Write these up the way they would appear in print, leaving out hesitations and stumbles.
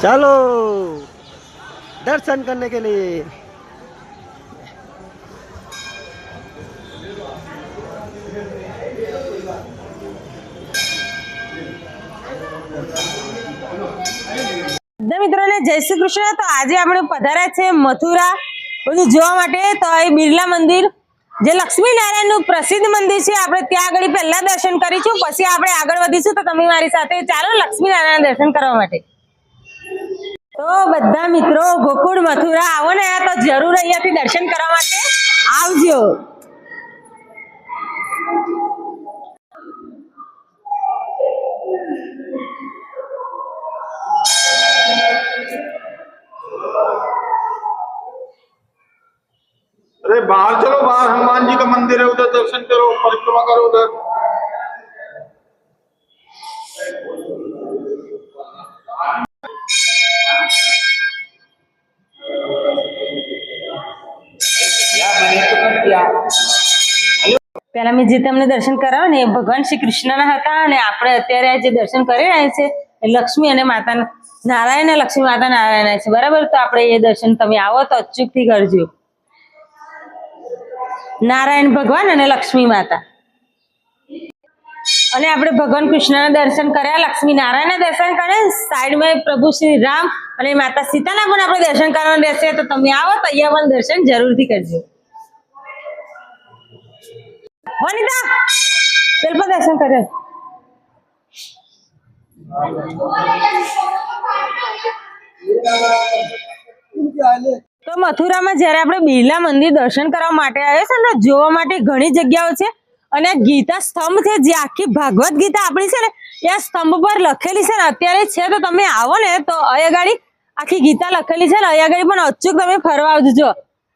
चलो दर्शन करने के लिए। मित्रों जय श्री कृष्ण। तो आज આપણે પધાર્યા છે મથુરા બધું જોવા માટે। તો એ બિરલા મંદિર જે લક્ષ્મી નારાયણ નું પ્રસિદ્ધ મંદિર છે, આપણે ત્યાં આગળ પહેલા દર્શન કરીશું, પછી આપણે આગળ વધીશું। તો તમે મારી સાથે ચાલો લક્ષ્મી નારાયણ દર્શન કરવા માટે। તો બધા મિત્રો ગોકુળ મથુરા આવો ને તો જરૂર અહીંયાથી દર્શન કરવા માટે આવજો। अरे बाहर चलो, बाहर हनुमान जी का मंदिर है, उधर दर्शन करो, परिक्रमा करो उधर। पहला मैं जे तमने दर्शन कराव्या ने भगवान श्री कृष्ण ना हता અને આપણે અત્યારે જે દર્શન કરી રહ્યા છે એ લક્ષ્મી અને માતા નારાયણ અને લક્ષ્મી માતા નારાયણ છે, બરાબર। તો આપણે એ દર્શન તમે આવો તો અચૂકથી કરજો। नारायण भगवान અને लक्ष्मी माता અને આપણે ભગવાન કૃષ્ણના દર્શન કર્યા, લક્ષ્મી નારાયણના દર્શન કર્યા, સાઈડ માં પ્રભુ શ્રી રામ અને માતા સીતાના પણ આપણે દર્શન કરવાના રહેશે। તો તમે આવો તો અહીંયા પણ દર્શન જરૂરથી કરજો। વનિતા ચલ પર દર્શન કરે। તો મથુરામાં જ્યારે આપણે બિરલા મંદિર દર્શન કરવા માટે આવ્યા છે ને, જોવા માટે ઘણી જગ્યાઓ છે અને ગીતા સ્તંભ છે, જે આખી ભાગવત ગીતા આપણી છે ને એ સ્તંભ પર લખેલી છે ને અત્યારે છે। તો તમે આવો ને તો અહીંયા આખી ગીતા લખેલી છે ને, અહીંયા પણ અચૂક તમે ફરવા આવજો।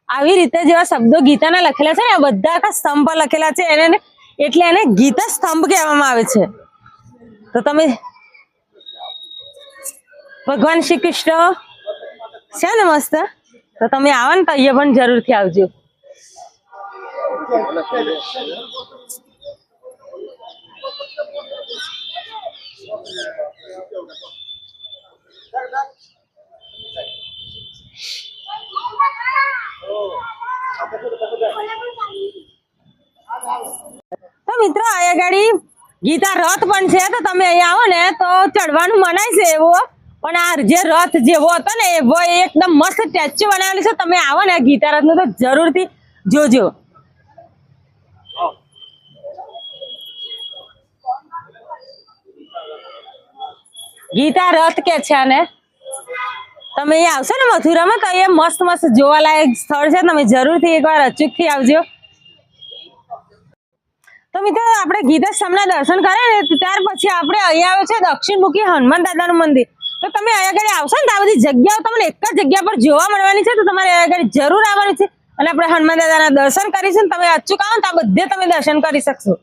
આવી રીતે જેવા શબ્દો ગીતાના લખેલા છે ને બધા આખા સ્તંભ પર લખેલા છે, એને એટલે એને ગીતા સ્તંભ કહેવામાં આવે છે। તો તમે ભગવાન શ્રી કૃષ્ણ છે ને મસ્ત, તો તમે આવો ને તો અહીંયા પણ જરૂરથી આવજો। તો મિત્રો અહીંયા ગાડી ગીતા રથ પણ છે, તો તમે અહીંયા આવો ને તો ચડવાનું મનાય છે એવો, પણ આ જે રથ જેવો હતો ને એવો એકદમ મસ્ત સ્ટેચ્યુ બનાવેલું છે। તમે આવો ને ગીતા રથ નું તો જરૂરથી જોજો। ગીતા રથ કે છે આને। તમે અહીંયા આવશો ને મથુરામાં તો અહીંયા મસ્ત મસ્ત જોવાલાયક સ્થળ છે, તમે જરૂરથી એકવાર અચૂકથી આવજો। તો મિત્રો આપણે ગીતા સ્તંભના દર્શન કર્યા ને ત્યાર પછી આપણે અહીંયા આવે છે દક્ષિણમુખી હનુમાન દાદાનું મંદિર। તો તમે અહીંયા આગળ આવશો ને તો આ બધી જગ્યાઓ તમને એક જ જગ્યા પર જોવા મળવાની છે, તો તમારે અહીંયા આગળ જરૂર આવવાનું છે અને આપણે હનુમાન દાદાના દર્શન કરીશું। તમે અચૂક આવો ને તો આ બધે તમે દર્શન કરી શકશો।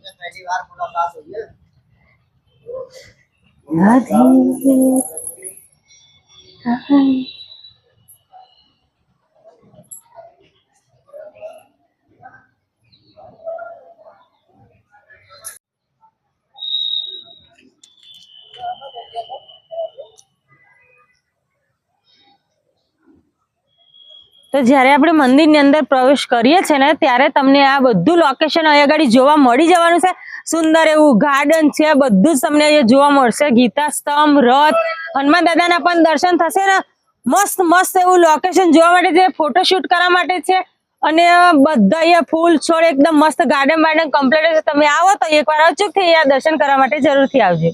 તો જ્યારે આપણે મંદિરની અંદર પ્રવેશ કરીએ છીએ ને ત્યારે તમને આ બધું લોકેશન અહીંયા આગળ જોવા મળી જવાનું છે। સુંદર એવું ગાર્ડન છે, બધું જ તમને અહીંયા જોવા મળશે। ગીતા સ્તંભ, રથ, હનુમાન દાદાના પણ દર્શન થશે ને। મસ્ત મસ્ત એવું લોકેશન જોવા માટે છે, ફોટોશૂટ કરવા માટે છે અને બધા અહીંયા ફૂલ છોડ એકદમ મસ્ત ગાર્ડન બાર્ડન કમ્પ્લીટ છે। તમે આવો તો એકવાર અચૂકથી અહીંયા દર્શન કરવા માટે જરૂરથી આવજો।